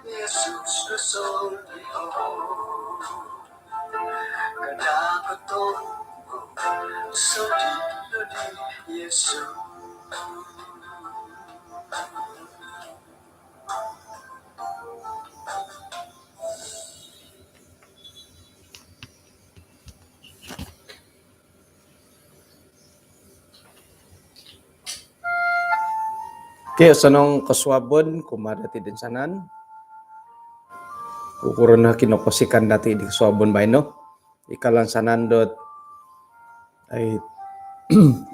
Yesus Kristo kaya ko tunggu sa dilo ni Yesus. Kaya sanong kaswabon kumadati din sanan. Ukuran na kinopasikan dati di kaswabon ba no? Ikalan sanan dot ay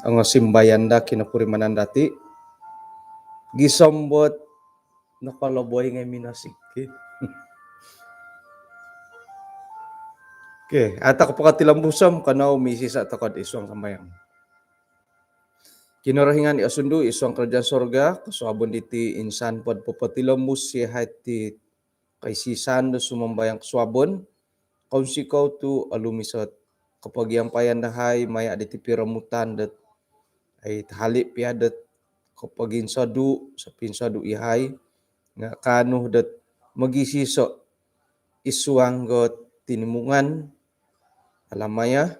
ang simbayan da kinapurimanan dati. Gisombot nakalaboy nga minasik. Okay, ata ko pakatilambusom kanaw misis at takod iswang sambayang. Kinarahingan asundo iswang kerajaan sorga kaswabon diti insan pod popatilamus si hati kay sisan do sumambayang kaswabon kausikaw tu alumisot kapag yang payan dahay maya diti piramutan dat ay tahali piadat kapag insadu sa pinsadu ihay nga kanuh dat magisiso iswanggot tinimungan alamaya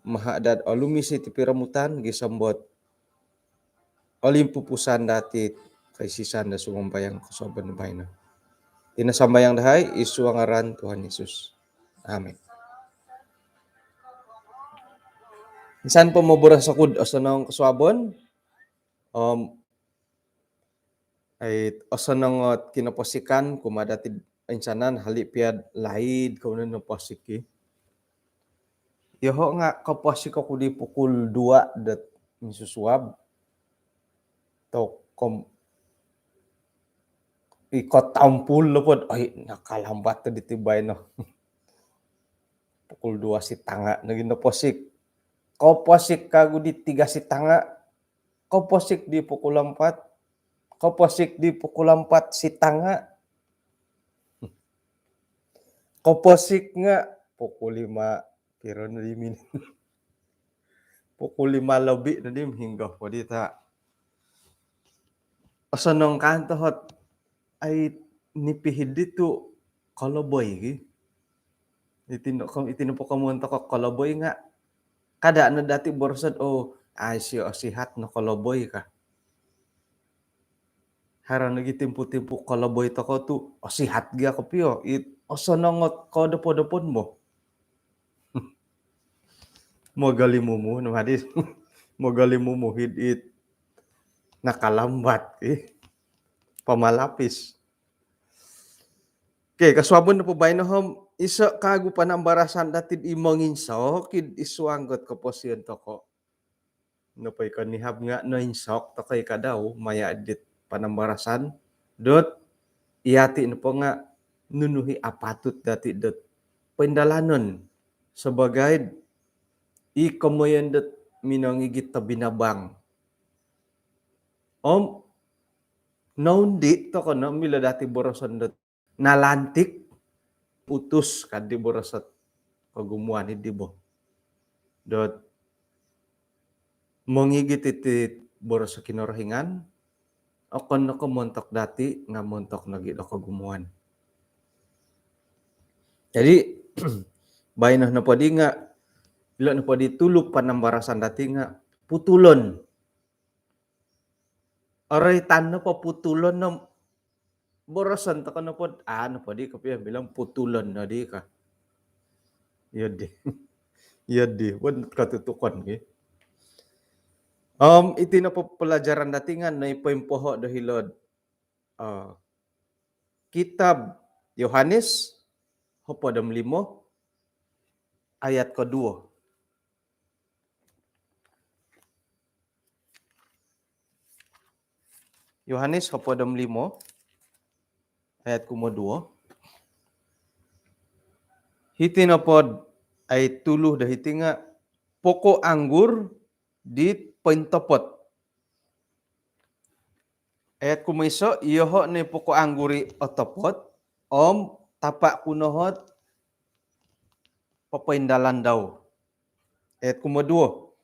mahadad alumisi ti piramutan gisambot olimpupusan dati kay sisan da sumambayang kaswabon bayna. Tinasambayang dahay isu ang aran Tuhan Yesus. Amen. Insan po mabura sa kud asanong kaswabon ay asanong kinapasikan kumadati insanan halipiad laid kauno pasiki. Yoho nga kapasik ako di pukul 2 dat misusuab. Kom ikot tampul lupod ay nakalambat na ditibay no. Pukul 2 si tanga naging naposik. Kaposik kago di 3 si tanga. Kaposik di pukul 4. Kaposik di pukul 4 si tanga. Kaposik nga pukul 5 pero na dimin. Pukul 5 lebih na dim hingga po dita. Asanong kantohot ay nipihid dito kalaboy gi. Itino po kamunta ko kalaboy nga. Kada na dati borsod ay siya sihat na kalaboy ka. Harang nagitimpo-timpo kalaboy to ko tu sihat gi ako piyo. Asanong kodopodopon mo. Mogali mo no hadis. Mogali mo hidit nakalambat pamalapis. Okay, kaswabon na po ba hom isa kago panambarasan datid imongin so kid iswanggot ko po siyon to ko. No pay kanihab nga no insok to kay kadaw maya dit panambarasan dot iyati no po nga nunuhi apatut dati dot pendalanon sebagai ikamoyan dot minangigit ta binabang. Naundi to ko no mila dati borosan dot nalantik putus kadi borosat kagumuan di bo. Dot mongigit iti boros sa kinarahingan akon na ko montok dati nga montok nagi do kagumuan. Jadi bayin na pwede nga ilo na pwede tulog panambarasan dati nga putulon. Aray tan na pa putulon na borosan ta kana pod ano pwede ka piya bilang putulon na di ka. Yadi. Yadi wan katutukan gi. Iti na po pelajaran dati nga na ipoimpoho do hilod. Kitab Yohanes Hopadam 5 ayat kedua. Yohanes Hopadam 5 ayat kumodua. Hiti na pod ay tuluh dahiti nga poko anggur di pentopot. Ayat kumiso iyoho ni poko angguri otopot tapak kunohot papaindalan daw. Ayat kumodua.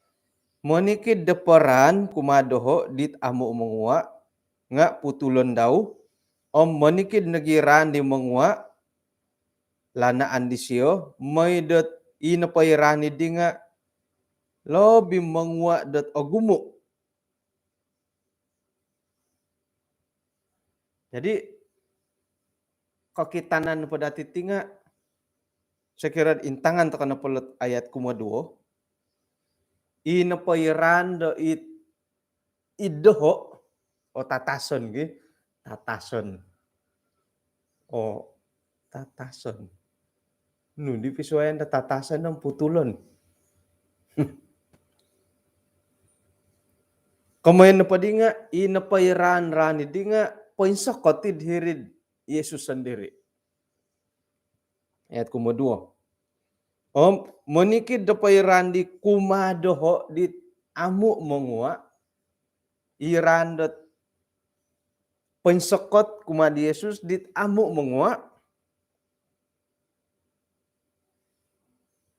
Monikid deperan kumadoho dit amu mengua nga putulon daw om monikid negiran di mengua lana andisio may det inapairani di nga lobi mengua det ogumu. Jadi kakitanan pada titinga sekira intangan takana pelet ayat kumaduo inapairan do idoho o tatason gi tatason o tatason nu di pisuayan da tatason ng putulon. Kamayan na pa di nga inapairan rani di nga poinsakotid hirid Yesus sendiri. Ayat kumaduo. Om monikid da pairan di kumadoho di amu mengua irandot poinsakot kumad Yesus dit amu mengua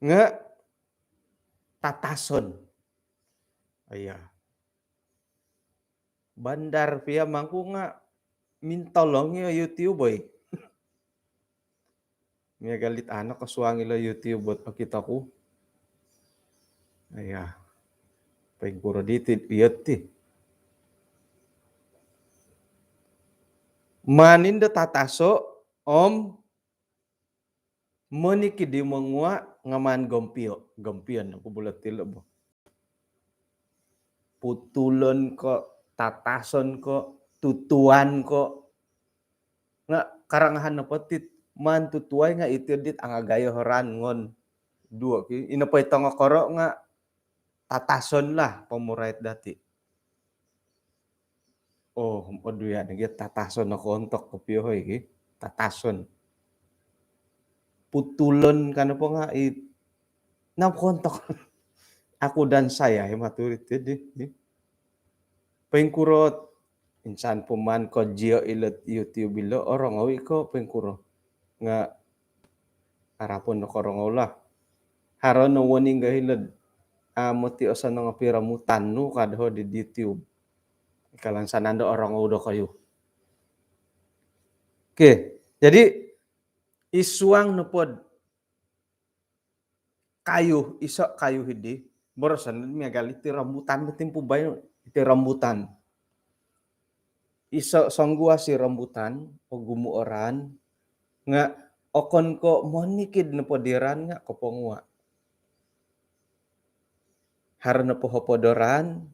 nga tatason. Ayah. Bandar pia mangku nga mintolong ya YouTube boy. Nga galit anak kasuangi la YouTube buat pakita ko. Ayah. Pagpuro dito iyot ti. Manin da tataso om moniki di mengua ngaman gompio. Gompion aku bulat tilo bo. Putulon ko, tatason ko, tutuan ko. Nga karangahan na patit man tutuay nga itidit ang agayo horan ngon dua ki inapay tanga koro nga tatason lah pamurait dati. Oh, oduya nagi tatason na kontok ko piyoy ki tatason. Putulon kano po nga na kontok. Aku dan saya maturit di. Pengkurot insan puman ko jio ilet YouTube ilo orang awi ko pengkuro nga arapon no korong lah. Haron no warning gahilad moti osan nga piramutan no kadho di YouTube. Ikalang sanando orang udo kayo. Oke, jadi isuang nupod kayu iso kayu hidi borosan miagali ti rambutan timpu bayo ti rambutan. Iso songgua si rambutan o gumuoran nga okon ko monikid na podiran nga kopongwa. Haro na po hopodoran,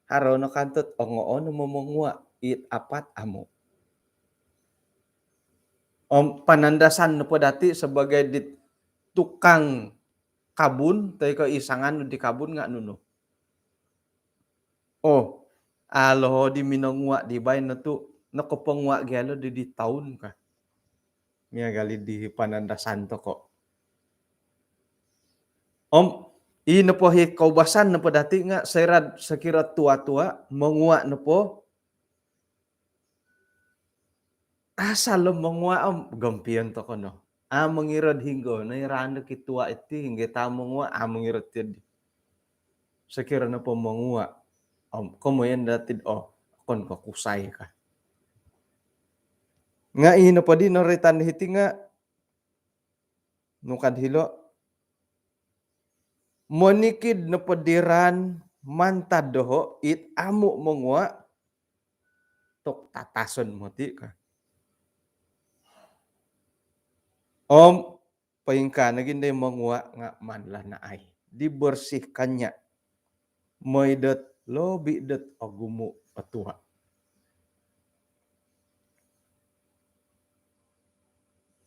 haro na kantot ongoon na momongwa it apat amo. Panandasan na po dati sebagai di tukang kabun, tayo ko isangan di kabun nga nuno. Oh, alo di minongwa di bay na to nakopongwa gyalo di taon ka. Miya gali di panandasan to ko. Ino po kaubasan na po dati nga serad sakira tua-tua mongwa na po asal mongwa gampian to ko no. Mangirad hinggo na irano kitua iti hingga ta mongwa mangirad tid. Sakira na po mongwa. Kumayan datid kon ko kusay ka. Nga ino po di no retan hiti nga nukad hilo monikid na padiran mantad doho it amu mongwa tok tatason mo ti ka. Paingka naginday mongwa nga manla na ay dibersihkannya moidet lobi det agumu atua.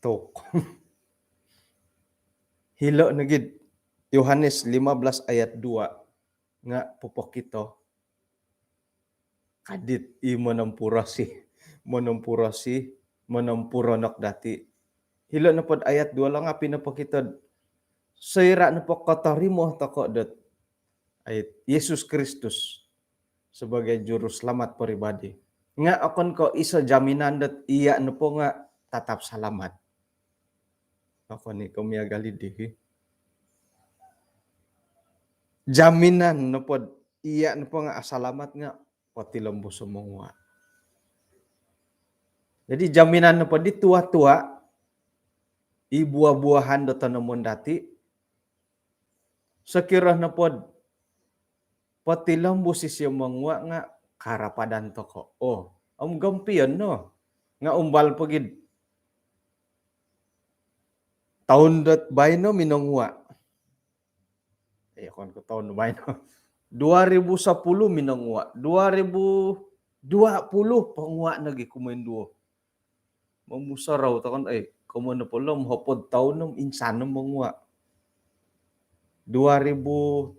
Tok. Hilo nagid Yohanes 15 ayat 2 nga pupok ito kadit monampuronok dati. Hilo na pod ayat 2 lang nga pinapakitod sayra na po katarimo tako dat ayat Yesus Kristus sebagai juru selamat pribadi. Nga akon ko isa jaminan dat iya na po nga tatap salamat. Ako ni kumiagali di. jaminan no pod iya no po nga asalamat nga pati lembu sumungwa. Jadi jaminan no pod di tua-tua i buah-buahan do tanamun dati sekirah no pod pati lembu sisi mungwa nga karapadan toko. Oh, gampian no. Nga umbal pagid tahun dat bayno minongwa. Kon ko tahun bayno. 2010 minongwa. 2020 pangwa nagi kumain duo. Mamusaraw takon kumano pala mahapod tahun nom insan nom mangwa. 2030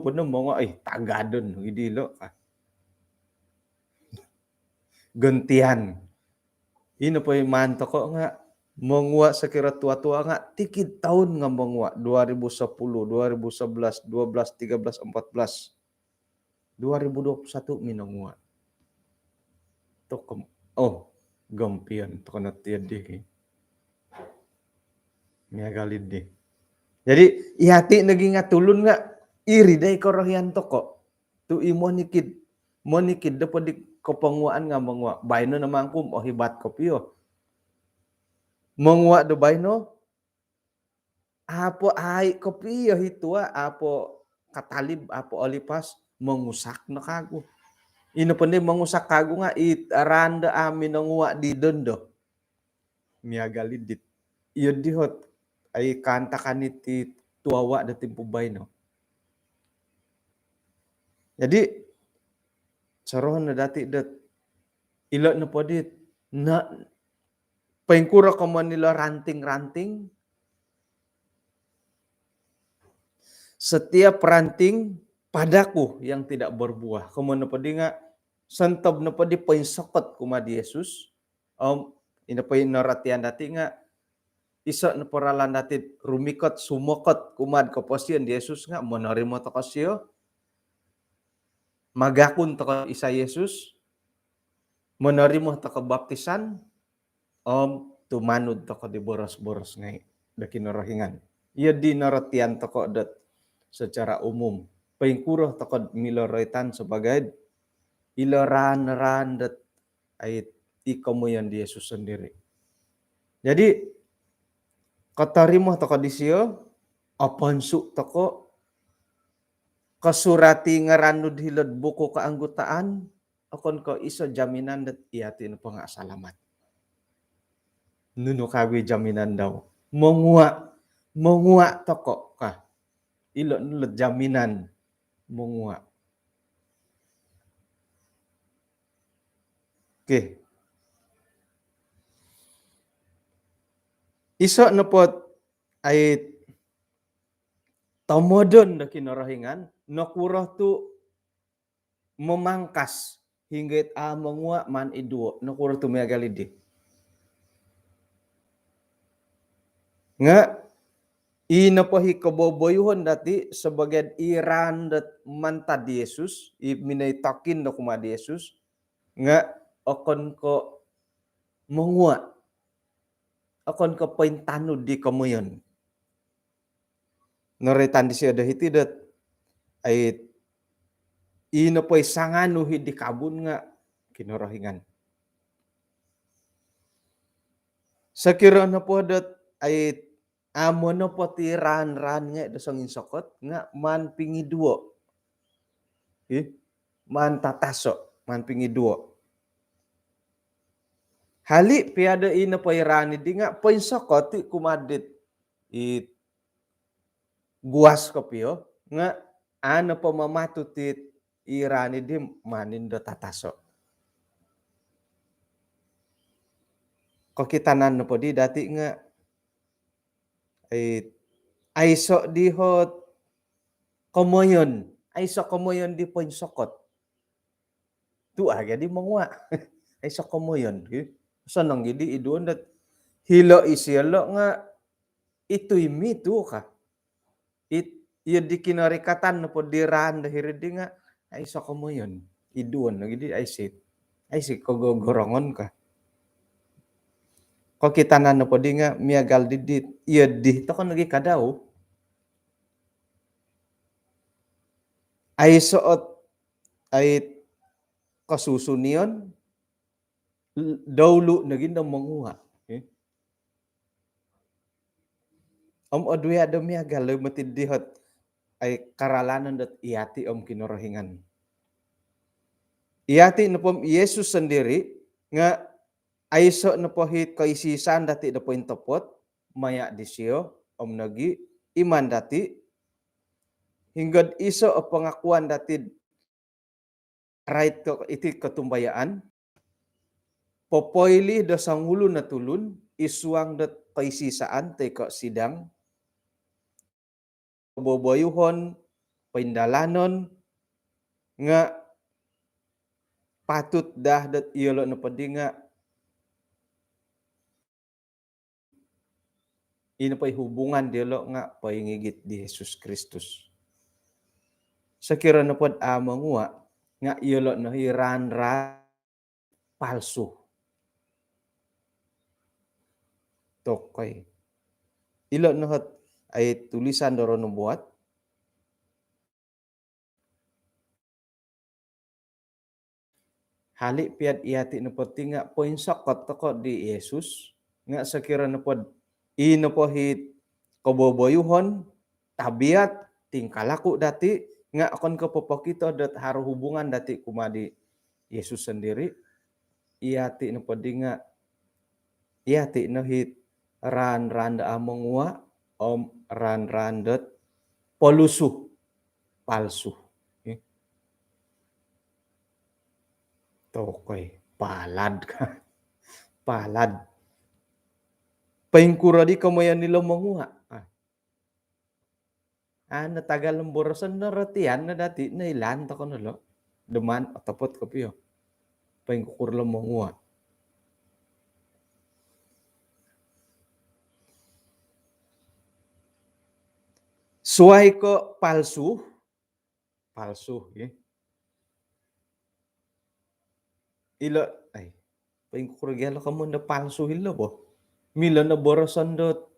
pa nom mangwa tagadon idilo ka. Gentian. Ino pa yung manto ko nga mangwa sa kira tua-tua nga tikid tahun nga mangwa 2010, 2011, 12, 13, 14. 2021 minangwa. To gampian to kana tiadi. Miya galid di. Jadi ihati naging nga tulun nga iri day korohyan to ko. Tu imo nikid dapat di kapanguan nga mangwa. Bayno naman kum hibat ko piyo. Mangwa do bayno apo ay ko piyo hitua apo katalib apo olipas mangusak na kago. Ino pa mangusak kago nga aranda amin nangwa di dondo. Miya galid dit. Iyo dihot ay kanta kaniti tuawa da timpo bayno. Jadi sarohan na dati dat ilo na po dit na paingkura ka man nila ranting-ranting. Setiap ranting padaku yang tidak berbuah. Kemudian pa di nga santob na pa di painsakot kuma di Yesus. Ina pa naratian dati nga isa na paralan dati rumikot sumokot kumad kaposian di Yesus nga monarimo to kasyo. Magakun to ka isa Yesus. Monarimo to ka baptisan. Tumanod to ka di boros-boros ngay dakinarahingan. Iya di naratian to ka dat secara umum. Paingkuro to ka miloroitan sebagai ilaran-ran dat ay ikamuyan di Yesus sendiri. Jadi katarimo to ka di siyo apansu to ko kasurati ngaranud hilad buko kaanggutaan akon ko iso jaminan dat iyati no pa nga salamat. Nuno kawi jaminan daw. Mangua toko ka. Ilo nulad jaminan mangua. Okay. Iso na po ay tamodon na kinarahingan nakurah tu memangkas hinggit mangua man iduo nakurah tu may galidi. Nga inapahi kaboboyuhon dati sebagian iran dat mantad Yesus minaitakin na kumad Yesus nga akon ko mangua akon ko paintanud di kamuyon naritan di siya dahiti dat ay inapahi sanganuhi di kabun nga kinarahingan sakira na po dat ay amo no poti ran nga dasang insokot nga man pingiduo. Man tataso, man pingiduo. Hali piada ina pa irani di nga painsokot ti kumadit guas kopyo nga ano pa mamatutit irani di manin do tataso. Kokitanan no po di dati nga ay so dihot komoyon di painsokot. Tu aga di mangwa. Ay so komoyon. Sanang gidi iduon dat hilo isyelo nga ito'y mito ka. Iya di kinarikatan na po diran dahil di nga ay so komoyon. Iduon na gidi ay sit kogogorongon ka. Kung kita na po di nga miyagal didit iya di to kan lagi kadaw ay suot ay kasusunion dawlo na gid manguha. Aduyada miyaga leumeutid dihot ay karalanan dat iati kinorohingan. Iati na pom Yesus sendiri nga aiso na po hit kaisisan dati na po intopot maya disyo nagi iman dati hinggad iso o pengakuan dati right ko iti katumbayaan popoili da sangulo na tulun isuang dat kaisisaan te ka sidang boboyuhon paindalanon nga patut dah dat iyolo na padi nga ino pa'y hubungan dilo nga paingigit di Jesus Kristus. Sakira na pod amangua nga iyolo na hiranra palsu. Tokay. Ilo na hot ay tulisan doro no buat. Hali piat iati na pod nga poinsakot toko di Yesus nga sakira na pod ino po hit kaboboyuhon tabiat tingkalaku dati nga akon kapopokito dat haro hubungan dati kumadi Yesus sendiri iati na podi nga iati no hit ran da amangwa ran dat polusu palsu. Tokoy palad ka. Palad. Paingkura di kamayan nila manguha. Natagal ng borosan na ratian na dati na ilan ta ko nalo. Duman atapot ko piyo. Paingkukur lang manguha. Suway ko palsu. Palsu. Ilo, ay, paingkukur gyalo ka mo na palsu hilo bo. Milo na borosan dot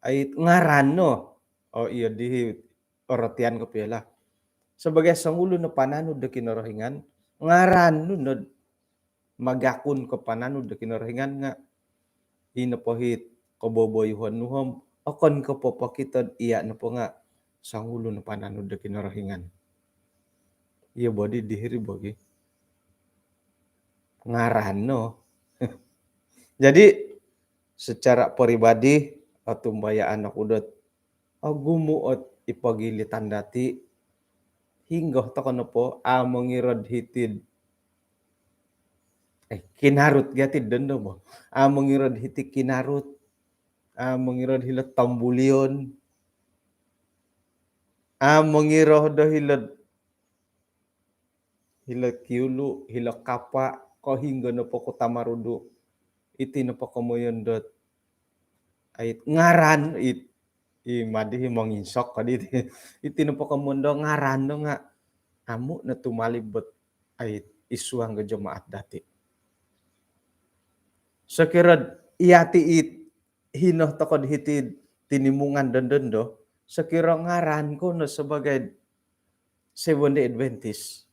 ay ngaran no. O iya di oratian ko pila. Sebagai sangulo na pananod da kinorohingan, ngaran no magakun ko pananod da kinorohingan nga inapohit kaboboyuhon nuhom akon ko po pakitod iya na po nga sangulo na pananod da kinorohingan. Iya body dihiri bogi. Ngaran no. Jadi secara pribadi atumbayaan ako dot gumuot ipagilitan dati hingga to kono po mangirod hitid kinarut gatid dendo mo mangirod hitid kinarut mangirod hilot tambulion mangirod do hilot kiulu hilot kapa ko hingga no po ko tamarudo iti no po komoyon dot ay ngaran madi manginsok kadi iti no po kamundo ngaran no nga amo na tumalibot ay isuang ga jemaat dati. Sakirad iati hinoh tokod hitid tinimungan dendendo sakira ngaran ko no sebagai Seventh-day Adventist.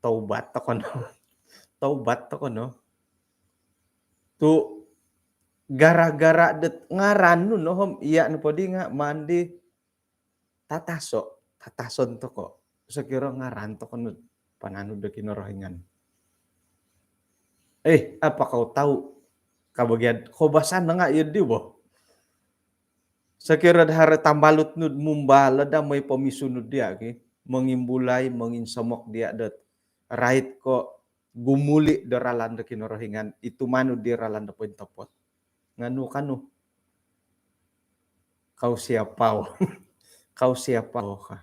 Taubat to no. Taubat to no. Tu gara-gara det ngaran no hom iya no podi nga mandi tatason to ko. Sakira ngaran to kono pananod da kinorohingan. Apa kau tahu kabagian kobasan na nga yun di ba? Sakira hara tambalut nud mumbala da may pamisunod dia mangimbulay manginsamok dia dat right ko gumuli da ralan da kinorohingan itu manu di ralan da pointopot. Nganu kanu kau siapaw. Kau siapaw ka.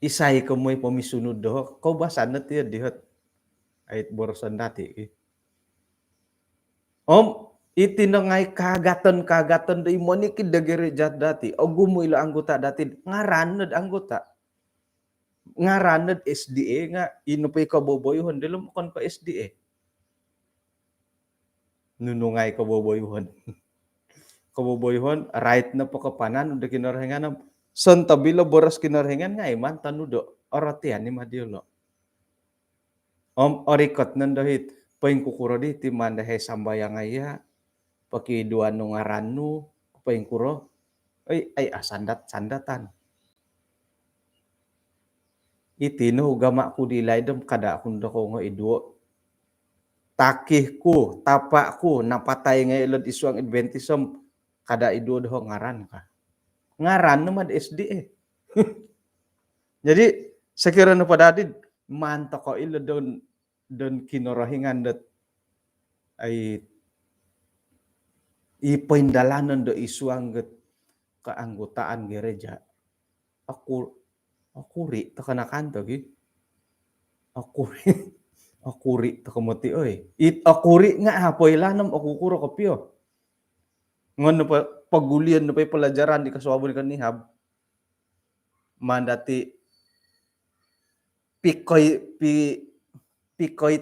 Isay ko mo'y pamisunod do. Kau basan na tiya dihot. Ayit borosan dati. Iti na ngay kagatan do imonikid da gerejat dati. O gumuila anggota dati. Ngaranad anggota. Ngaranad SDA nga. Inupay kaboboyuhon. Dilo mo kon pa SDA. Nunungay kaboboyuhon. kaboboyhon right na pakapanan udah kinarahingan son tabilo boras kinarahingan nga iman tanudo oratian ni madiolo orikot nandahit paing kukuro di ti mandahe sambayang aya pakiduan no ngarannu paing kuro ay sandatan itino gama ku dilay dem kada kundo ko nga iduo takihku tapakku napatay nga ilod isuang adventism kada iduo doh ngaran ka ngaran naman SD jadi sekira no padadid manto ko ilo don kinorohingan dat ay ipaindalanan do isuang get keanggotaan gereja akuri takanakanto gi akuri akuri takamati oy akuri nga hapoy lanam akukuro kapyo ngon pa pagulian na pa pelajaran di kaswabon kan nihab mandati pikoy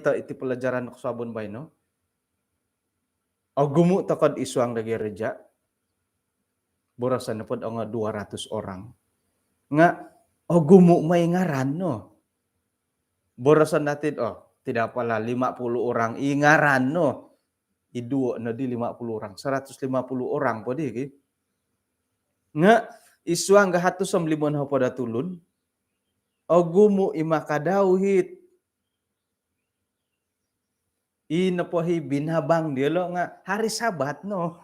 ta iti pelajaran kaswabon bay no agumu takad isuang da gereja borasan na pod nga 200 orang nga agumu may ngaran no borasan natin tidak pala 50 orang ingaran no iduo na di 50 orang 150 orang po di nga isuang gahatos som limon ha pada tulun agumu imakadawhit inapohi binabang dia lo nga hari sabat no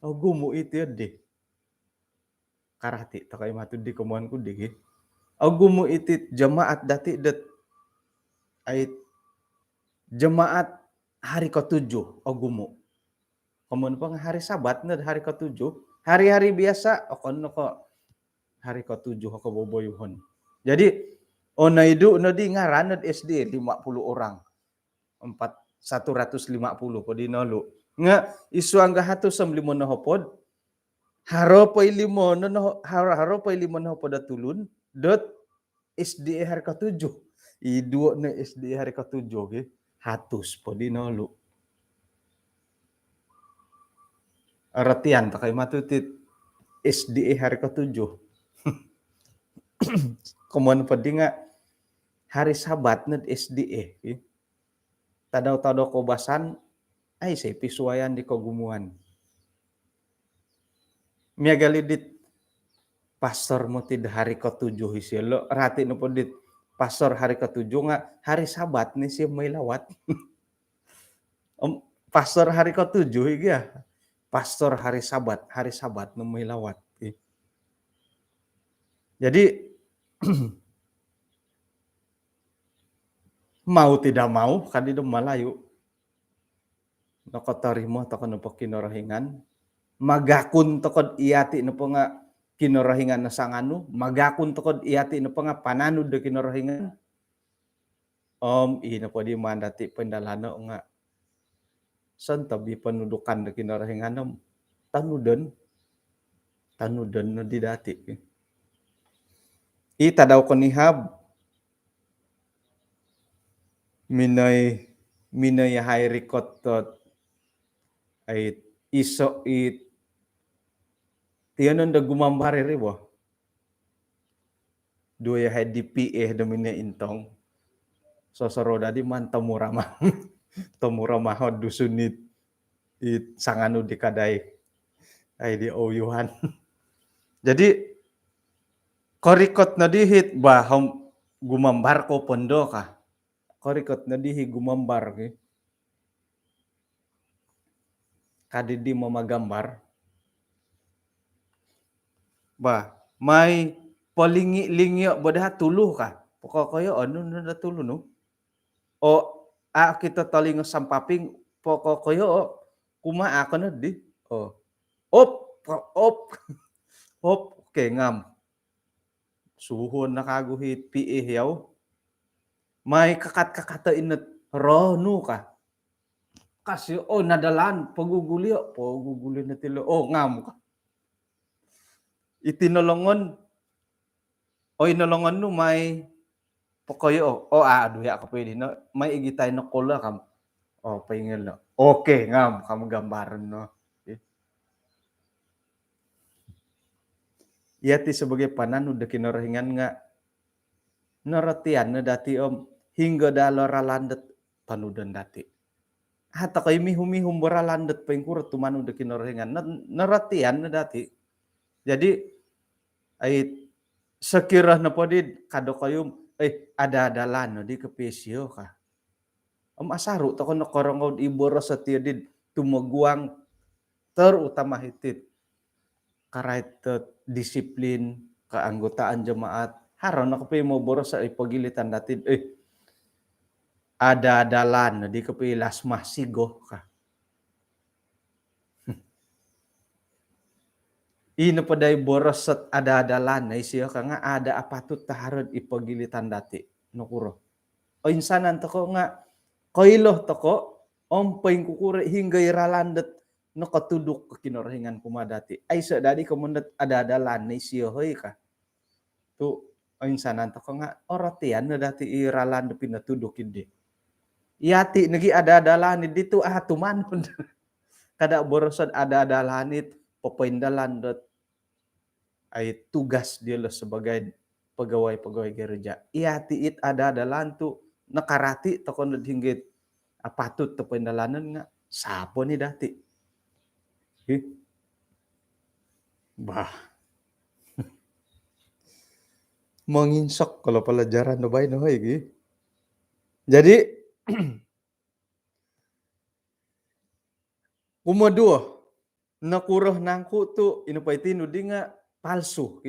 agumu itu de karati takay matud di kumuan ko di agumu itu jemaat dati det ay jemaat hari ke-7 agumu kemudian pang hari sabat na hari ke-7 hari-hari biasa no ko hari ke-7 ko boboyuhon jadi onaidu no di ngaran SD 50 orang 150 po di nalo nga isuang gahatos som limon na hopod haro pay limon na hopod tulun dot SD hari ke-7 iduo na SD hari ke-7 hatus po di nalo aratian takay matutit SD hari ke-7 kemudian pa di nga hari sabat na SD tadaw-tadaw ko basan ay say pisuayan di kagumuan miagalidit pastor mo tid hari ke-7 hisilo rati no po dit pastor hari ke-7 nga hari sabat ni siya may lawat pastor hari ke-7 higa pastor hari sabat no may lawat jadi mau tidak mau kadido malayo nakatarimo ta kano kinarahingan magakun tokod iyati no po nga kinarahingan na sangano magakun tokod iyati no po nga pananud do kinarahingan ina po di mandati pendalano nga san tabi panudukan do kinarahingan tanudon no di dati ita daw ko nihab minay hay rikot ay iso tiyanon da gumambari ribo duya hay DPE da minay intong sosaroda di man tamurama dusunit sangano di kaday ay di oyuhan jadi korikot na dihit bahom gumambar ko pondo ka korikot na dihi gumambar kadidi mo magambar ba may palingi-lingi bodah tuluh ka pokoknya ano na tulo no o kita talingo sampaping pokoknya kumaa ka na di op okay ngam suhon nakaguhit piihyaw may kakata inat rono ka kasi nadalan pagugulyo na tilo ngam ka itinolongon inolongon no may pokoyo aduya ka pwede no may igitay no kola kam paingil no okay ngam kam gambaran no Ia ti sebagai pananu da kinorohingan nga naratian na dati hingga dalora landet panudan dati. Hata kay mihum-mihum bora landet pengkurut tumanu da kinorohingan naratian na dati. Jadi ay sekirah na po di kado kayum ada lano di kepesyo ka. Asaru to kono korongod iboro sa tiadid tumaguang terutama hitit karait disiplin keanggotaan jemaat haron na kape mo boros sa ipagilitan natin ada dalan di kapilas masigo ka. Ino paday boros sa ada dalan na isiyo ka nga ada apatut taharod ipagilitan dati nukuro. O insanan to ko nga koiloh to ko ompeng kukure hingga iralandet no katuduk kinorohingan kumadati. Ay sa dadi kumundat ada dalan na isiyo hoy ka. Tu o insanan to ko nga oratian na dati iralandet pinatuduk hindi. Yati nagi ada dalan dito tumanon. Kada borosan ada dalanit popindalan ay tugas dia lo sebagai pegawai-pegawai gereja. Yati it ada dalan tu nakarati to kon hinggit apatut to pendalanan nga sapo ni dati. Bah. Menginsok kalau pelajaran no bay no hoy. Jadi kumadua nakuroh nangku tu inupay nudi nga palsu.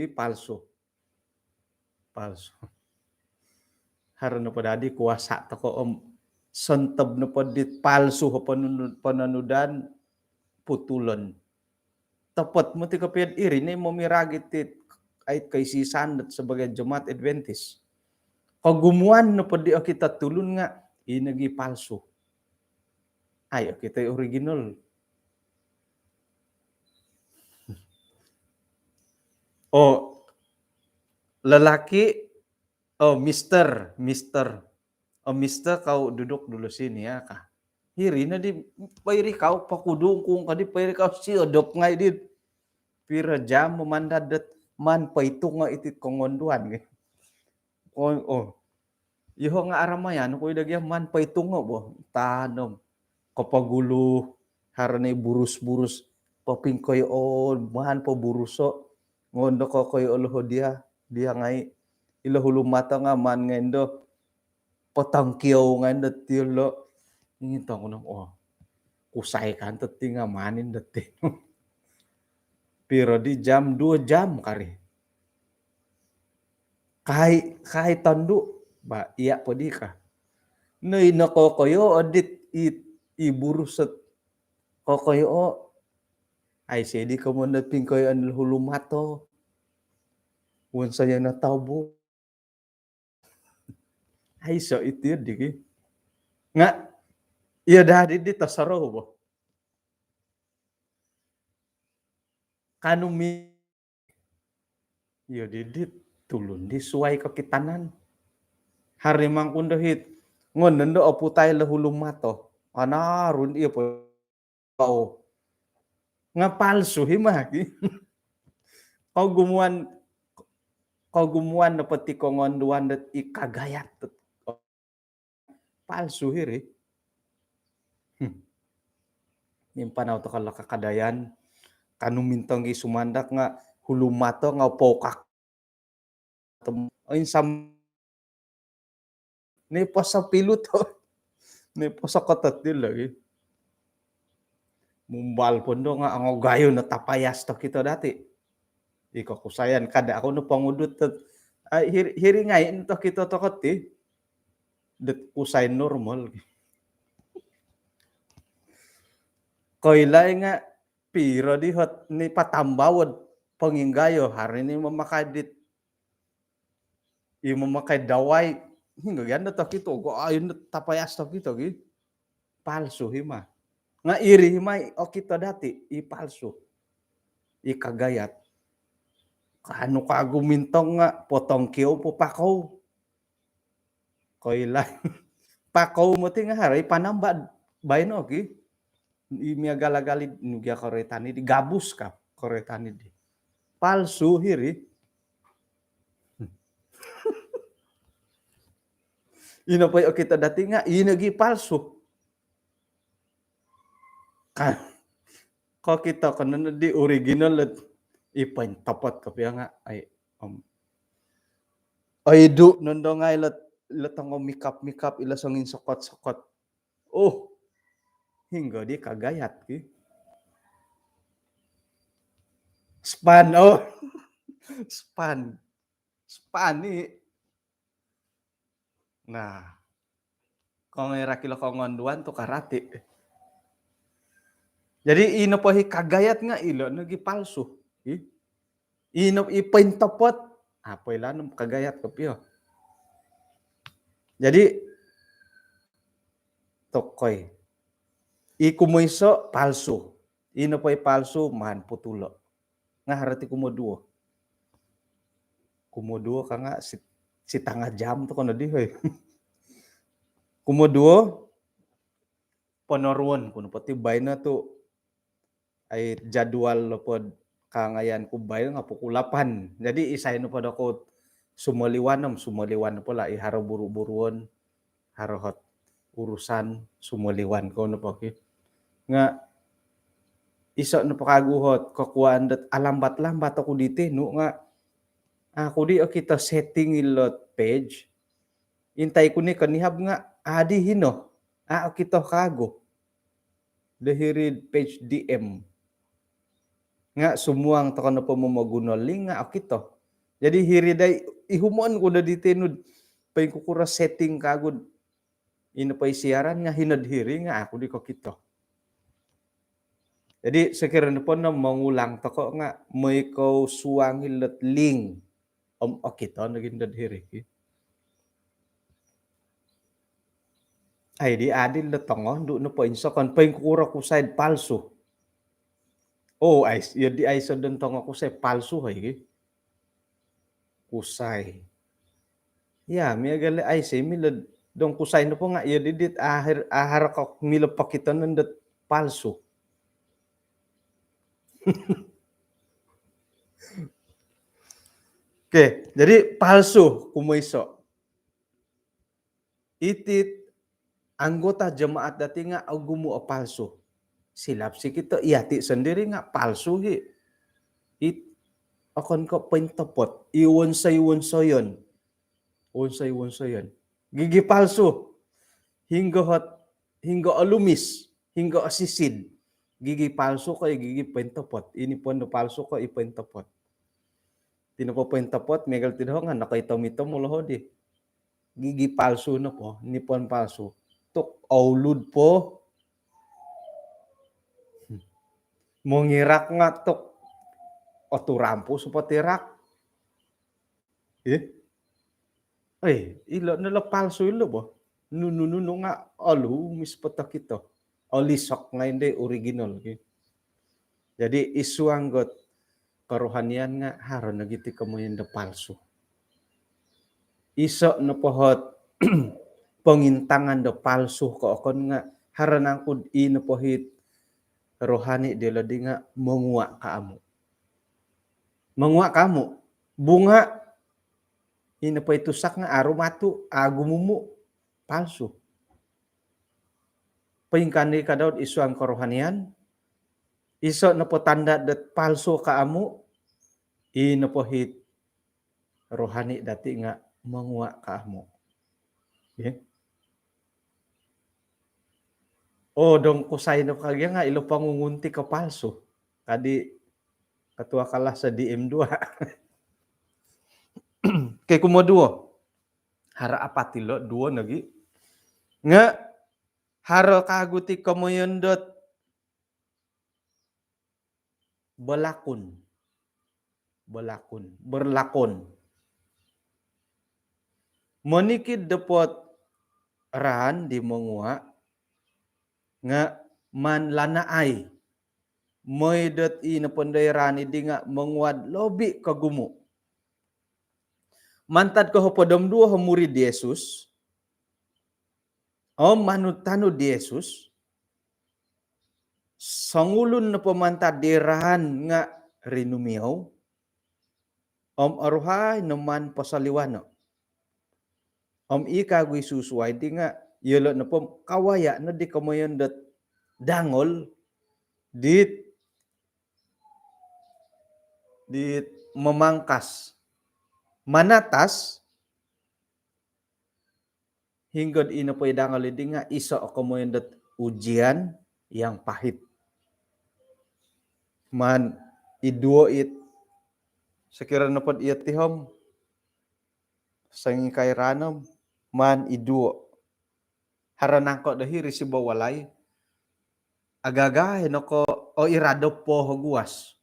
Haron na padadi kuasa to ko senteb na padit palsu pananudan putulon. Tepat mo ti kapiyad iri ni momiragit tit ay kaisisan sebagai jemaat Adventist. Kagumuan na padi kita tulun nga inagi palsu. Ayo kita original. Lelaki Mister kau duduk dulu sini ya kah. Hiri na di pairi kau pakudung kung kadi pairi kau siodop ngay di pira jam memandadet man paitung nga itit kongonduan. Iho nga aramayan ko idagya man paitung nga bo tanom kapagulu harane burus-burus papingkoy man po buruso ngondo ko koy oloho dia ngay ilahulum mata nga man ngendo patangkiyaw nga tilo ngito ko nang kusay kan tati nga manin dati. Pero di jam 2 jam kari. Kahit tandu ba iya po di ka. Nay nakokoyo adit iburusat kokoyo ay sedi ka mo napingkoy ang hulumato. Unsa yang natawbo. Ay so itu digi. Nga iya dadi di tasaro bo. Kanumi iya didit tulun disuai kekitanan. Hari mangkundahit ngon nendo oputay lahulum mato. Anarun iya po. Nga palsu himaki. Kau gumuan na pati kongonduan dat ikagayat. Palsu hiri. Nimpanaw to kala kakadayan. Kanumintang sumandak nga hulumato nga pokak. Ayun sam ni pa sa piloto. Ni pa sa katatil lagi. Mumbal pondo nga ang gayo na tapayas to kita dati. Iko kusayan kada ako no pangudot hiringay to kita to kati. Det kusay normal. Koilay nga piro di hot ni patambawad panginggayo hari ni mamakadit. Mamakai dawai hingga ganda to kito go ayun tapayas to kito gi. Palsu hima. Nga iri himay o kita dati palsu. Ikagayat. Kano ka gumintong nga potong kiyo po pakaw. Koilay. Pakaw mo ti nga haray panambad. Bayin o ki. Imiya galagali nugya koretani di gabus ka koretani di palsu hiri. Ino pa kita dati nga inagi palsu. Kan ko kita kanan di original at ipain tapat kapya nga ay ay du nondo nga ilat ang mikap ilasangin sokot. Oh, hingga di kagayat ki. Span ni. Nah, kung irakilo ko ngonduan to karate. Jadi ino pa kagayat nga ilo nagi palsu. Ino ipain tapat apoy lanong kagayat kapyo. Jadi tokoy ikumuiso palsu. Ino pa palsu man putulo. Nga harati kumuduo ka nga si tengah jam to kono di hoy. Kumuduo ponorwon kuno pati bayna to ay jadwal pod kangayan ko bay nga pukulapan. Jadi isay no pod ako sumaliwan pala iharo buru-buruon harohot urusan sumaliwan ko no po nga iso no pakaguhot kakuan dat alambat-lambat ako diti no nga ako di kita setting ilot page intay ko ni kanihab nga adi hino kita kago dehirid page DM nga sumuang to kano po mamagunoling nga akito jadi hiriday ihumon ko na ditinud pay kukura setting kagod ino pay siaran nga hinadhiri nga ako di ko kito. Jadi sekiran po na mangulang tako nga may ko suang hilot ling akito naging dadhiri. Ay di adil na tongo do no po inso kon pay kukura ko side palsu. Oh, ay di ay so den tongo ko say palsu hay. Kusay. Ya, mi agali ay say milad dong kusay no po nga iya didit ahar ka milad pakitan nandat palsu. Oke, jadi palsu kumuiso. Itit anggota jemaat dati nga gumu palsu. Silap si kita iyati sendiri nga palsu hi. Akon ko pentapot iwon sayon. Gigi palsu. Hingga alumis, hingga asisid. Gigi palsu ko gigi pentapot. Ini pon no palsu ko ipentapot. Tinapo pentapot megal tidho nga nakaitaw-mitaw mo lohodi. Gigi palsu no po, ni pon palsu. Tuk aulud po. Mongirak nga tuk oturampo supatirak. Ilo nila palsu ilo po. Nunununo nga alu mispata kita. Olisok nga hindi original. Jadi isuanggot karohanian nga haron nagiti kamo yung palsu. Iso na pohot pengintangan do palsu ko akon nga haron ang kud ino pohit rohani dilo di nga menguak kamu. Menguak kamu. Bunga ino po itusak nga aromatu agumumu palsu. Pingkani kadawd isu ang karohanian iso na po tanda dat palsu kaamu ino po hit rohani dati nga menguak kaamu. Okay? Dong kusay na kagya nga ilo pangungunti ka palsu. Kadi katua kalah sa DM2. Kay kumoduo. Hara apatilo duo nagi. Nga haro kaguti kamoyondot berlakon. Monikid depot ran di mengua nga man lanaay moy dot ina ponday rani di nga menguad lobi kagumu. Mantad ko podom duo murid Yesus. Manutano di Yesus. Sangulun na pamantad dirahan nga rinumiyaw. aruhay naman pasaliwano. Ikagoy susuway di nga yelo na po kawaya na di kamayon dat dangol dit memangkas manatas hingga ina po dangol di nga isa o kamayon dat ujian yang pahit. Man iduo it sekira na po iya tihom sangi kay ranom man iduo haranangko dahi risibo walay agagahe no ko o irado po guwas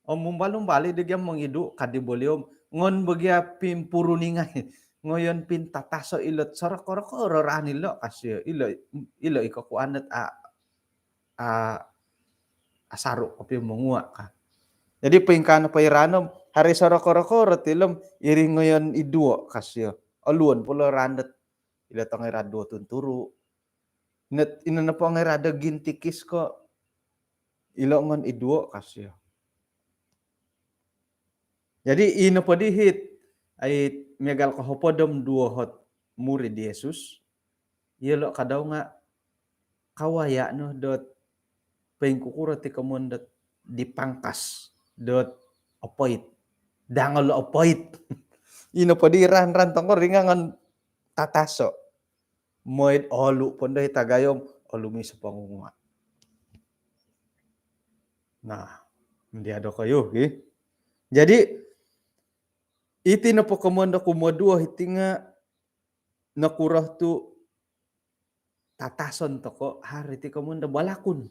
o mumbalum-bali digyan mong idu kadibolium ngon bagya pimpuruningay ngoyon pintataso ilot sorok-korok ranilo kasi ilo ikakuanat asaro ko mongua ka. Jadi pingkano pa iranom hari sorok-korok tilom iring ngoyon iduo kasi aluon pulo randet ila tong irado tunturu net ina na po ang irado gintikis ko ilo ngon iduo kasi. Jadi ino po dihit ay megal kahopodom duohot murid Yesus yelo kadaw nga kawaya no dot pengkukuro ti kamon dot dipangkas dot opoit dangol opoit ino po di ran tong ringangan tataso moid olu ponday tagayom olumi sa pangunga. Nah, hindi ado kayo Jadi iti na po kamondo kumoduo iti nga nakurah tu tatason to ko hari ti kamondo balakun.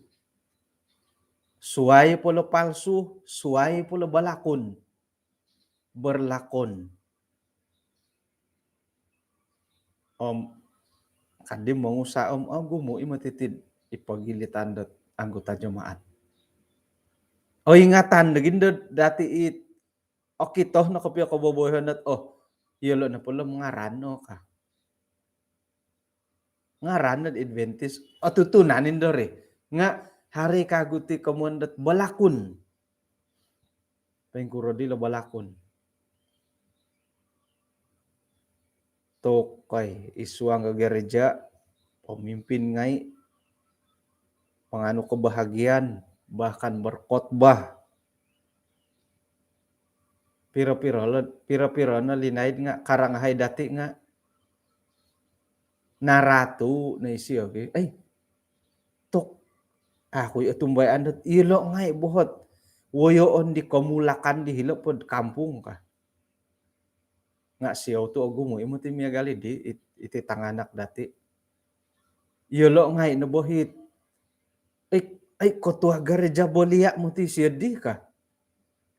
Suway polo palsu, suway polo balakun. Berlakon. Kandim mangusa gumo imatitid ipagilitan dot anggota jemaat. O ingatan lagi dati it okitoh na kopya kaboboyhon at yelo na pala ngarano ka. Ngaran at Adventist tutunanin dore nga hari kaguti kamondat balakun. Pengkuro dilo balakun. Tokay isuang ke gereja pemimpin ngai penganu kebahagiaan bahkan berkhotbah pira-pira na linaid nga karangahay dati nga naratu na isi ay tok ako itumbayan dat ilo ngai buhot woyoon di kamulakan di hilo pod kampung ka nga siyaw to agumo imo ti miagali di iti tanganak dati ilo ngai nabohit ay kotua gereja bolia mo ti siya di ka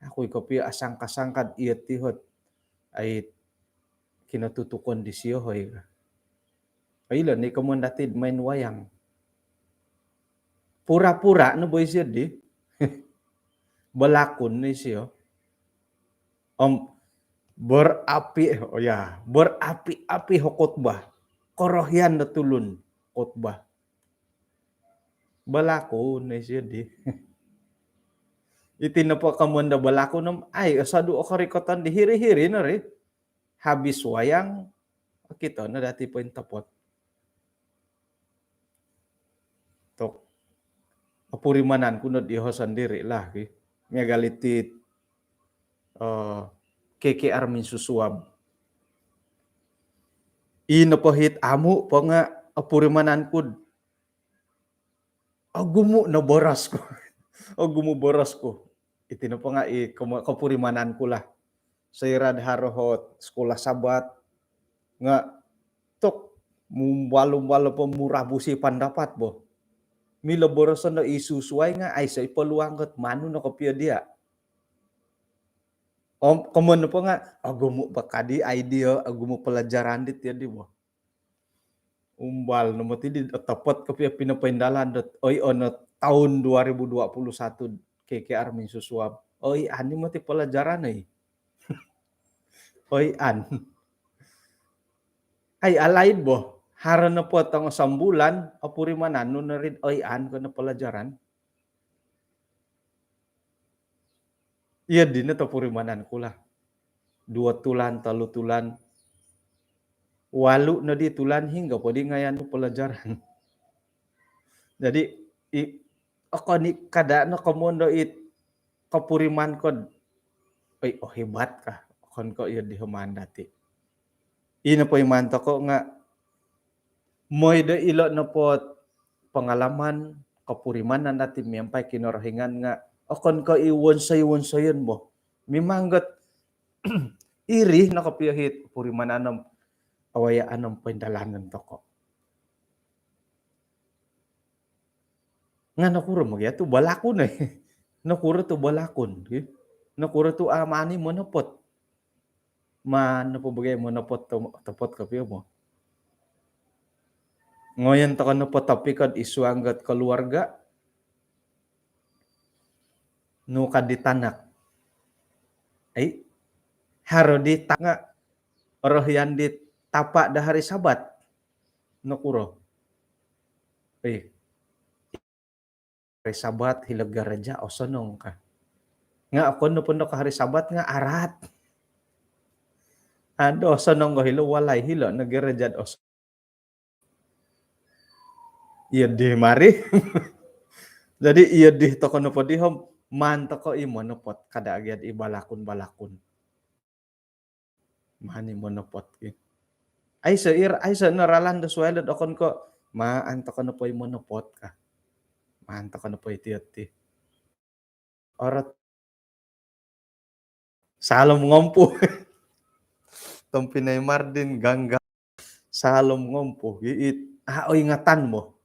ako ikopi asang-kasangkad iyat tihot ay kinatutukon di siya hoy ka ay ilan ni kamundatid main wayang pura-pura no boy siya di balakon ni siya berapi-api hokotbah korohyan na tulun kotbah balakon ni siya di itinapo kamunda balakon ay asadu o karikotan di hiri-hiri na rin habis wayang kita na dati po yung tapot tok apurimanan kunod iho sandiri lah nga galitit keke armin susuab inapahit amu po nga apurimanan kud agumo na boras ko agumo boras ko itino po nga kapurimanan ko lah sa irad harohot sekolah sabat nga tok mumbalo-balo po murabusi pandapat bo mila borosan na isusuay nga ay sa ipaluanggot mano na kopya dia komono po nga agumo pa kadi idea agumo pelajaran dit ya di bo umbal no mati di tapat kopya pinapaindalan dot ono tahun 2021 keke armin susuab ani mati pelajaran ay ay alaid bo haran na po tang sambulan apurimanan no na rin ko na pelajaran Iya dina tapurimanan kula. 2 tulan, 3 tulan, 8 na di tulan hingga pwede ngayan pelajaran. Jadi i ni kada na kamondo kapuriman kod, "Ay, oh hebat kah," kon ko ieu di humandati. Ina poy manto ko nga moy da ilo na pot pengalaman kapurimanan dati miyempay kinorohingan nga okon ko iwonsay-wonsayon mo. Mimanggat iri nakapiyahit purimananam awayaan pendalanan to ko. Nga nakuro magyatu balakon eh. Nakuro to balakon. Nakuro to amani mo napot. Napabagay mo napot tapot kapiyo mo. Ngoyan to ka napot tapikad isuanggat keluarga no kaditanak. Ay haro di tanga roh yan di tapa da hari Sabat. Nakuro. Ay hari Sabat hilag garaja o sonong ka. Nga ako no puno ka hari Sabat nga arat. Ado sonong go hilo walay hilo nagarajad os. Iya di mari. Jadi iya di toko no podihom man toko imo nopot kada agyad ibalakon-balakon. Mani mo nopot ay sa naralan da suwelod akon ko maan toko no poy mo nopot ka. Maan toko no poy ti. Orat salom ngompo. Tong Pinay Mardin gangga salom ngompo giit o ingatan mo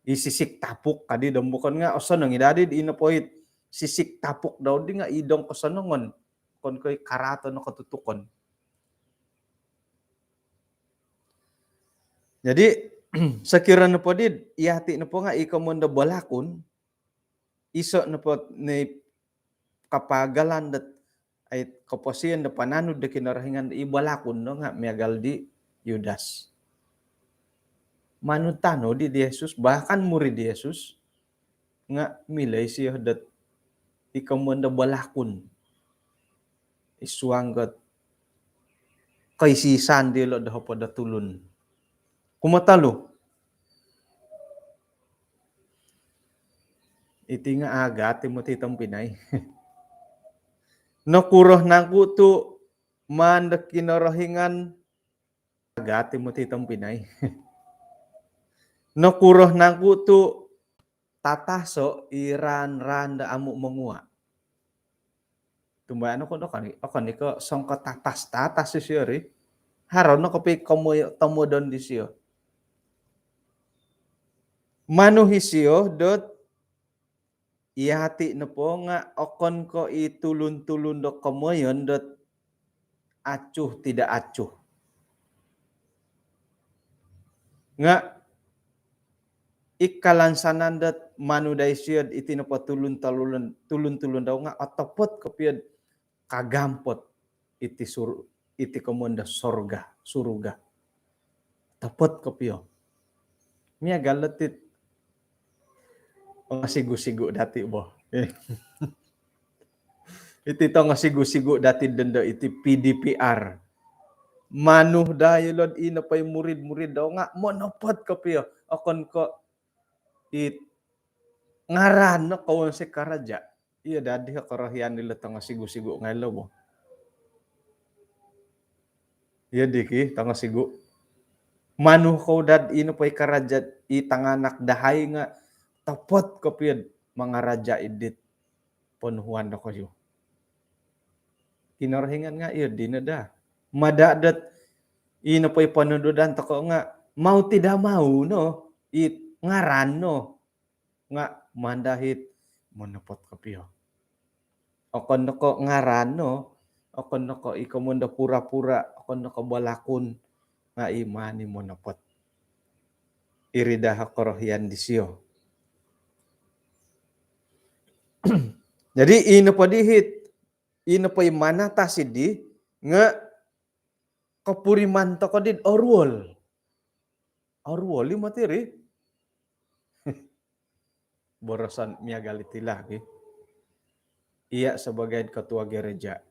isisik tapuk kadi dambukon nga oso nang idadi inapoit sisik tapuk daw di nga idong kosanongon kon koy karato no katutukon. Jadi sekira na po did ihati na po nga ikamonda balakon iso na po ni kapagalan dat ay kaposian da pananud da kinarahingan ibalakon no nga miagal di Yudas. Manutano di Jesus bahkan murid Yesus nga milay siya dat ikamanda balakon isuanggat kaisisan di lo daw pada tulun. Kumatalo. Iti nga aga Timothy tong Pinay. Nakuroh nang kuto man da kinarahingan aga Timothy tong Pinay. Nakuroh nang kuto tataso iran randa amu mengua. Tumba ano ko no kan ko songko tatas siya ri. Haron no kapi tomodon di siya. Manuhisyo dot ihati na po nga okon ko itulun-tulun do komoyon dot acuh tidak acuh. Nga ikalansanan dot manuday siyod iti na po tulun-tulun daw nga atopot kapiyad kagampot iti komonda suruga. Tapot kapiyo. Miya galatit nga sigo-sigo dati bo. Iti to nga sigo-sigo dati dendo iti PDPR. Manuh dayolod ina pay murid-murid daw nga monopod kapiyo. Akon ko ngaran no kawon si karaja. Iya dadi ka karahian nila to nga sigo-sigo nga mo. Iya diki to nga sigo. Manuh ko dad ina pay karaja itanganak dahay nga tapot kapiyo mga raja idit punuhan na kayo. Kinarahingan nga iyo, di na da. Madadat, ino po'y panududan tako nga, mau tidak mau, no? Ngaran, no? Nga, mandahit, monopot kapiyo. Okon na ko ngaran, no? Okon na ko ikamunda pura-pura, okon na ko balakon, nga imani monopot. Iridah korohyan di siyo. Jadi, ino pa dihit, ino pa'y manata sidi nga kapuriman to ko din orwol. Orwol yung matiri. Borosan miya galiti lagi. Ia sebagai ketua gereja.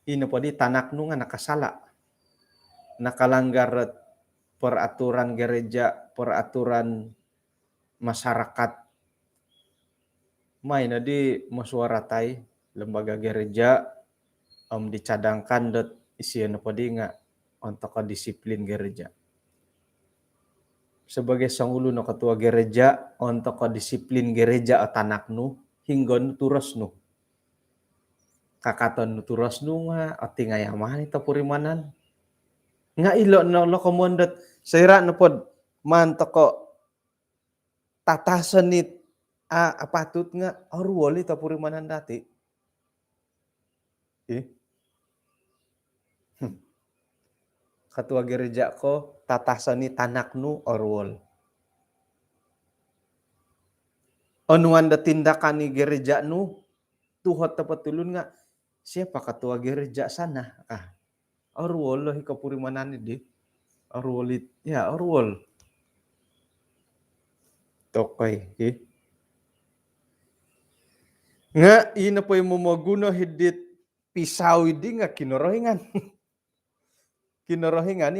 Ina po di tanak nu nga nakasala. Nakalanggar peraturan gereja, peraturan masyarakat. May na di masuaratai lembaga gereja dicadangkan isiya na po di nga untuk disiplin gereja. Sebagai sangulo na ketua gereja untuk disiplin gereja at tanak nu hinggon turos nu. Kakaton nu turos nu nga at tingayaman ito purimanan. Nga ilo no lo komondot sayra na pod man ko tatasan nit apatut nga arwol ito purimanan dati. Ketua gereja ko tatasan ni tanak nu arwol. Onuan da tindakan ni gereja nu tuhot tepat tulun nga siapa ketua gereja sana arwol lah kapurimanan di arwolit ya arwol tokay nga ina po yung mamaguna hidit pisaw di nga kinorohingan kinorohingan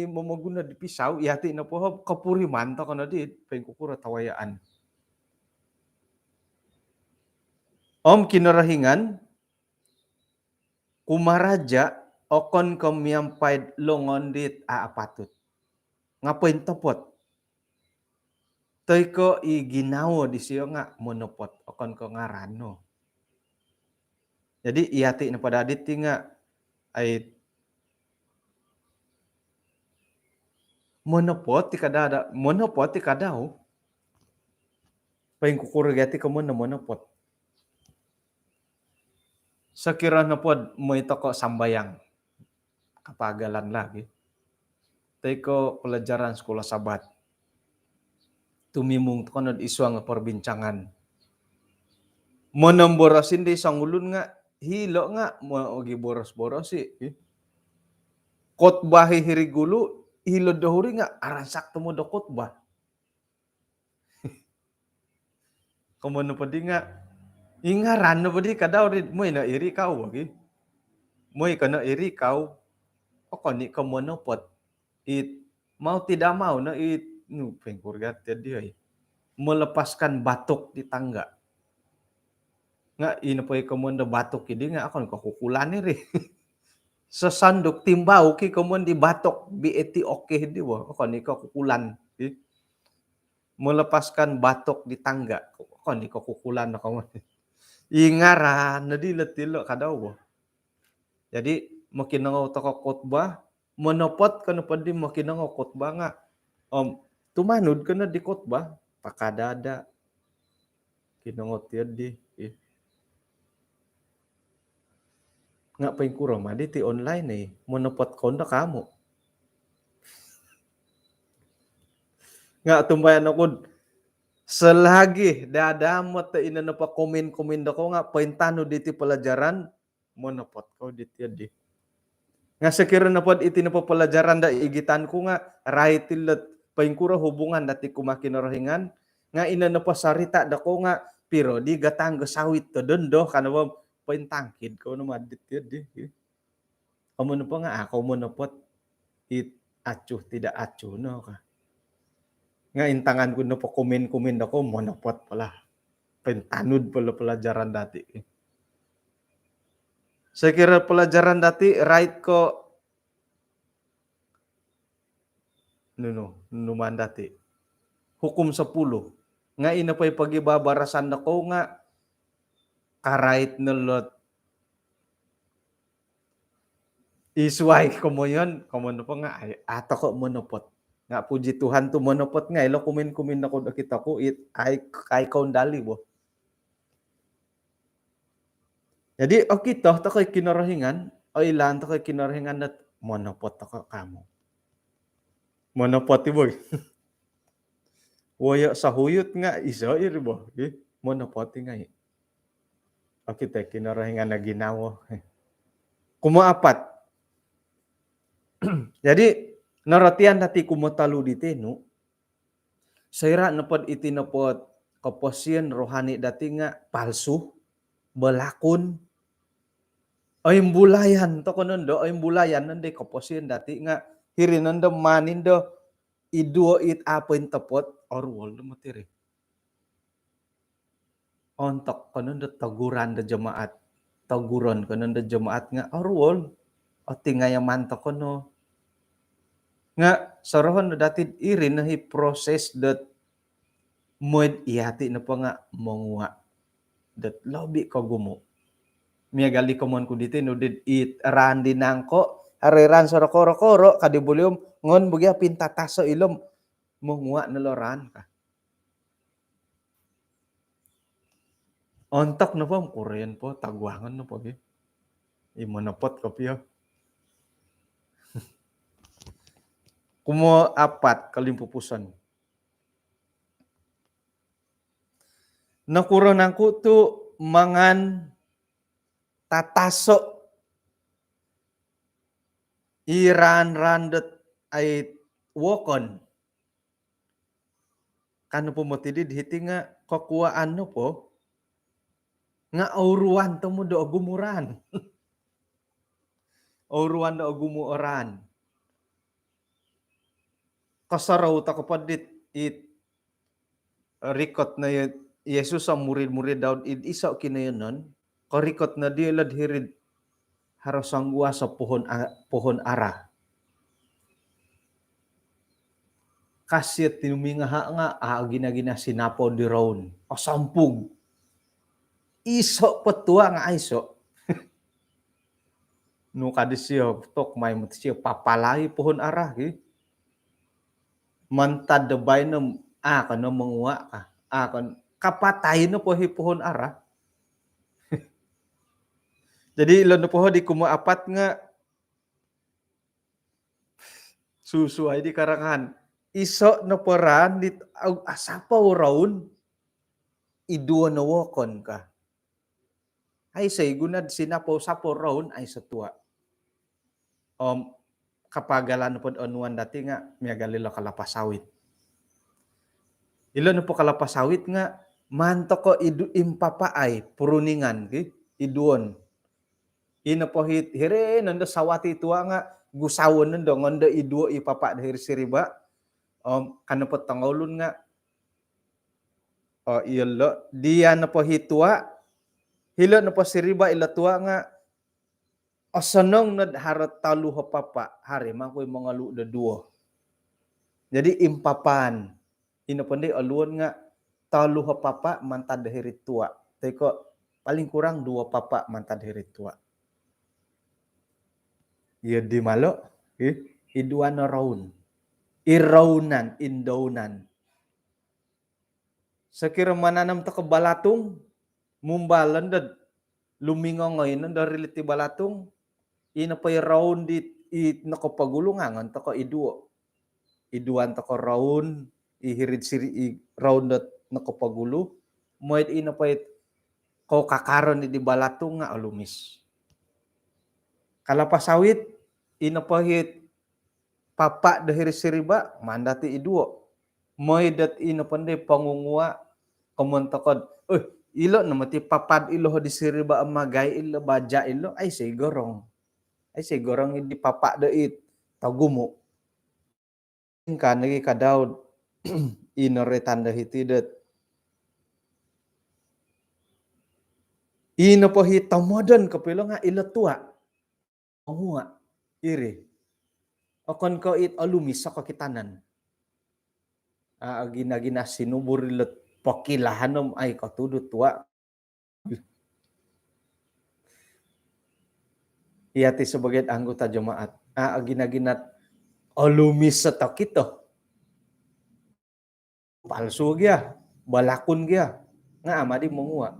mamaguna di pisaw yati na po kapuriman ta kana di pengkukura tawayaan kinorohingan kumaraja okon kamyampay longon dit apatut ngapain topot toy ko iginawo di siyo nga monopot okon ko ngarano. Jadi iati na pada adit nga ay monopot ti kadao paing kukurigati ka mo na monopot. Sa kira na pod mo ito ko sambayang kapagalan lagi. Tay ko pelajaran sekolah sabat. Tumimong ko na iswa nga perbincangan. Monomborasin di sangulun nga hilo nga mo boros-boros Kotbah hirigulu hilo dahuri nga aransak temo do kotbah. Kamono pa di nga ingaran no pa di kadaw rin mo na iri kau bagi. Mo kana iri kau okoni kamono pot it mau tidak mau na it pengkurgat dia melepaskan batok di tangga. Nga ina po kamondo batok idi nga akon kakukulan ri. Sesanduk timbau ki kamon di batok BET oke di wa akon kakukulan. Melepaskan batok di tangga. Akon kakukulan na kamon. Ingaran na diletilo kadaw bo. Jadi makinangaw ta ka khotbah monopot kana pa di makinangaw khotbah nga tumanud ka na di khotbah pakadada kinangot di nga paing kurang madi ti online monopot konda kamo nga tumbayan ako selagi dadamot ta ina na pa komen ko nga paintano diti pelajaran monopot ko diti di nga sekira na pod iti na pelajaran da igitan ko nga right tilet paing kura hubungan dati kumakinorohingan nga ina na pa sarita da ko nga pero di gatang gasawit to dondo kanawa paintangkid ko no madit di kamu na pa nga ako mo na pot it acuh tidak acuh no ka nga intangan ko na pa komen ako mo na pot pala pentanud pala pelajaran dati saya kira pelajaran dati right ko numan dati hukum 10 nga ina pa'y pagibabarasan ako nga karait nalot isway ko mo yun kamono pa nga ay ato ko monopot nga puji Tuhan to monopot nga ilo kumin ako nakita ko it ay kaundali bo jadi okay to ko'y kinarahingan o ilan to ko'y kinarahingan na monopot ako kamo monopot boy waya sa huyot nga isa bo monopot nga okay te kinarahingan na ginawa kumaapat jadi naratian dati kumatalu diti no sayra na pod iti na pod keposieun rohani dati nga palsu, belakun, ayam bulayan to konondo ayam bulayan nande keposieun dati nga hirinanda manindo iduo it apoin tepot orwol matiri. Ontok konondo teguran de jemaat, teguron konondo jemaat nga orwol, o tingaya mantok kono. Nga sorohon dati irin na hi proses dat moed ihati na pa nga mongwa dat lobi ko gumo. Miyagali komon ko dito no did it randi nangko areran soro koro kadibulium ngon bugya pintataso ilom mongwa neloran ka. Ontok na po Korean po tagwangan na po gi. Imonopot ko piyo. Kumo apat kalimpupusan. Nakuron angku tu mangan tataso iran randet ay wokon. Kano po mo tidid hiti nga kakuaan no po nga auruan tamo do gumuran. Auruan do gumuoran. Kasaraw ta kapadit it rikot na Yesus ang murid-murid daw isa kinayonon karikot na di lad hirid harasang uwa sa pohon ara. Kasi tinumingaha nga ginagina sinapo di raon. O sampug. Iso petua nga iso. No kadisiyo tok may matisiyo papalay pohon ara. Mantad dabay na kano manguwa ka. Kapatay na po hi pohon ara. Jadi ilo na po di kumaapat nga susuay di karangan. Iso na po ran dit asapaw raon iduwa na wokon ka. Ay say gunad sinapaw sapaw raon ay sa tuwa. Kapagalan po onuan dati nga miyagalilo kalapasawit. Ilo na po kalapasawit nga manto ko impapaay puruningan iduon. Ino po hire nando sawati tuwa nga gusawon nando ngondo iduo ipapa dahil siriba. Kano po tangolun nga ilo diya na po hitua hilo na po siriba ilo tuwa nga osanong nad harot talu papa hari makoy mga luda duo. Jadi impapan ino po di aluon nga talu papa mantad dahil tua. Teko paling kurang 2 papa mantad dahil tua. Ya di malo iduan na raun. Iraunan, indaunan. Sekira mananam ta balatung, mumbalan dad lumingaw ngayon dari liti balatung, ina pa raun di nakapagulungan ta ko iduo. Iduan ta ko raun, ihirid siri raun dat nakapagulo, moed ina pa ko kakaron di balatung nga alumis. Kalapasawit, ina pa papa dahil siriba, mandati iduo. Moy dat ino pande pangunguwa kamontakod. Ilo na mati papad ilo di siriba ang magay ilo baja ilo ay sigurong. Ay sigurong hindi papa dait tagumo. Ka nagi kadaud ino retanda hitidet. Ino po hitamodon kapilo nga ilo tua. Pangunguwa iri. Okon ko it alumis sa kakitanan. Gina sinubur ilo pakilahanom ay katudot tua. Iyati sebagai anggota jemaat. Gina alumis sa takito. Palsu gya. Balakun gya. Nga amadi menguak.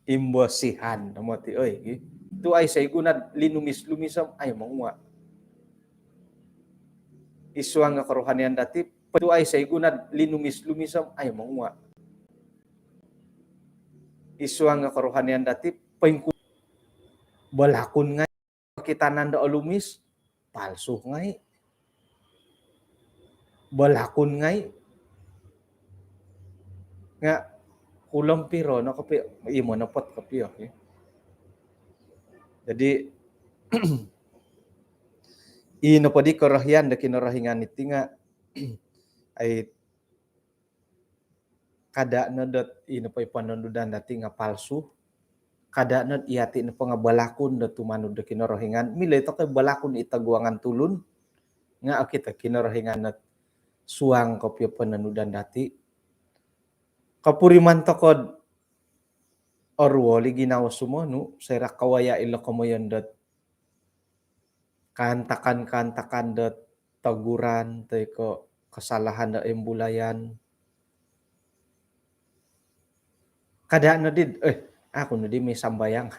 Imbosihan. Namati oy. Itu ay say gunad linumis-lumisam ay menguak. Isuang nga karohanian dati. Itu ay say gunad linumis-lumisam ay menguak. Isuang nga karohanian dati. Balakun nga. Kita nanda alumis. Palsu nga balakon ngay nga kulang piro no kapi imo na pot kapi okay. Jadi ino pa di korahyan da kinarahingan iti nga ay kada na dat ino pa ipananudan dati nga palsu kada na iati na nga balakon da tumanud da kinarahingan milay to kay balakon itaguangan tulun nga kita kinarahingan na suang kopyo pananudan dati kapuriman tokod orwoli ginawa sumo no sera kawaya ilo kamoyan dat kantakan dat taguran tay ko kesalahan da embulayan kada na did ako na di may sambayang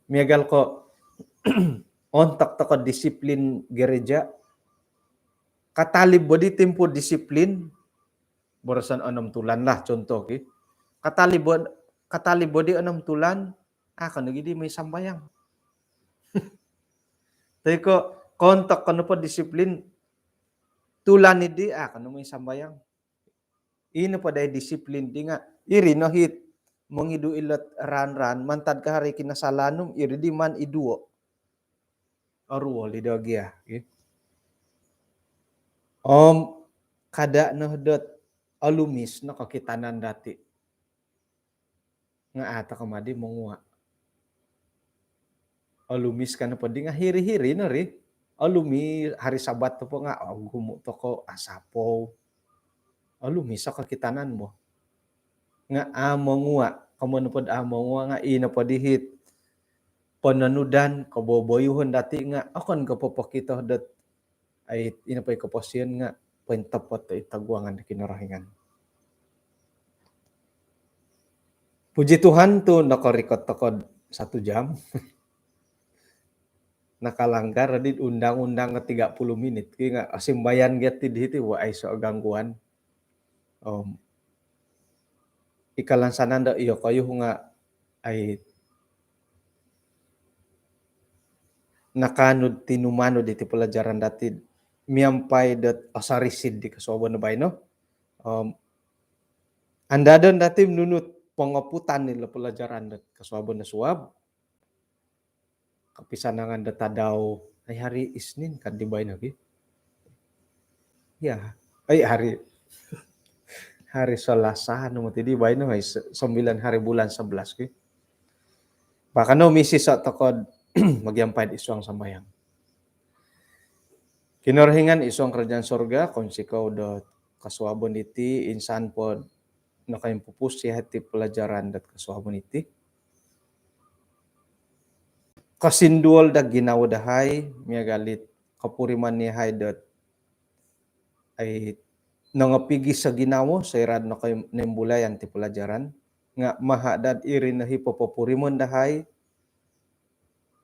miagal ko ontak to ko disiplin gereja katalib bo di tempo disiplin borosan 6 tulan lah contoh ki katalib bo di 6 tulan ako na gidi may sambayang tay ko kontak kano po disiplin tulan ni di ako na may sambayang ino pa day disiplin di nga iri no hit mongidu ilot ran mantad ka hari kinasalanum iri di man iduo arwo lidogya kada no dot alumis no kakitanan dati nga ata kamadi mongwa alumis kana pa di nga hiri-hiri no ri alumi hari sabat to po nga gumo to ko asapo alumis sa kakitanan mo nga amongwa kamono pod amongwa nga ina pod hit pananudan kaboboyuhon dati nga akon kapapakita dat ay ina pa kapasyan nga pentapot to itagwangan na kinarahingan. Puji Tuhan to nakarikot takod 1 jam. Nakalanggar di undang-undang nga 30 menit kaya nga asimbayan get diti wa ay so gangguan. Ikalansanan da iyo kayo nga ay nakanod tinumanod iti pelajaran dati miampay dat asarisid di kasoban na bay no andadon dati menunut pengaputan nila pelajaran dat kasoban na suab kapisanangan data daw ay hari Isnin kan di bay lagi ya ay hari Selasa no ti di bay no ay 9 hari bulan 11 ki baka no misis sa takod magyampay isuang sambayang. Kinarahingan isuang kerajaan sorga kung sikaw dot kasuabon iti insan pod nakayimpupus siya ti pelajaran dat kasuabon iti. Kasindual da ginawa dahay miagalit kapuriman ni hay dot ay nangapigi sa ginawa sa irad na kayo nimbulayan ti pelajaran nga mahadad iri na hipopopurimon dahay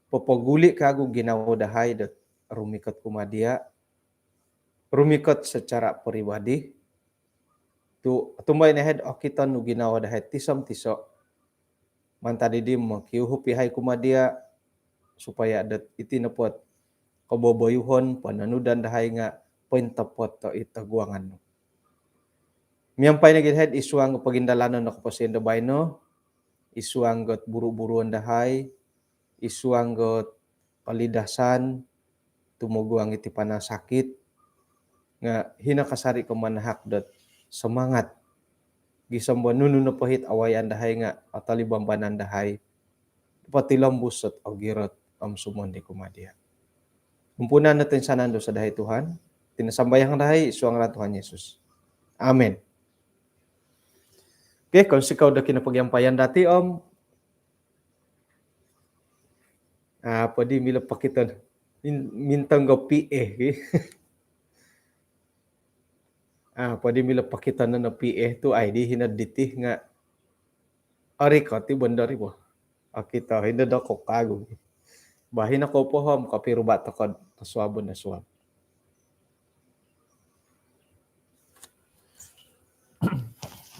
popoguli kago ginawa dahay dat rumikot kumadia rumikot secara pribadi tu tumbay na head kita no ginawa dahay tisom tiso mantadi di makiuhupi hay kumadia supaya dat itinapot kaboboyuhon pananudan dahay nga pentapot to itagwangan no miyampay na gid isuang pagindalanon na kapasyen da bayno isuang got buru-buruan dahay isuang got palidasan tumuguang iti panasakit nga hinakasari ko manahak dot semangat gisamba nuno na pahit awayan dahay nga atalibambanan dahay patilambus at agirot sumon di kumadia. Umpunan natin sanando sa dahay Tuhan tinasambayang dahay isuang ra Tuhan Yesus. Amen. Okay, kung sikaw da kinapagyampayan dati pwede mila pakitan mintang gapi pwede mila pakitan na PE to ay di hinaditi nga ari ka ti bandari bo kita hinad ako kago bahin ako po kapirubat ako kaswabon na swab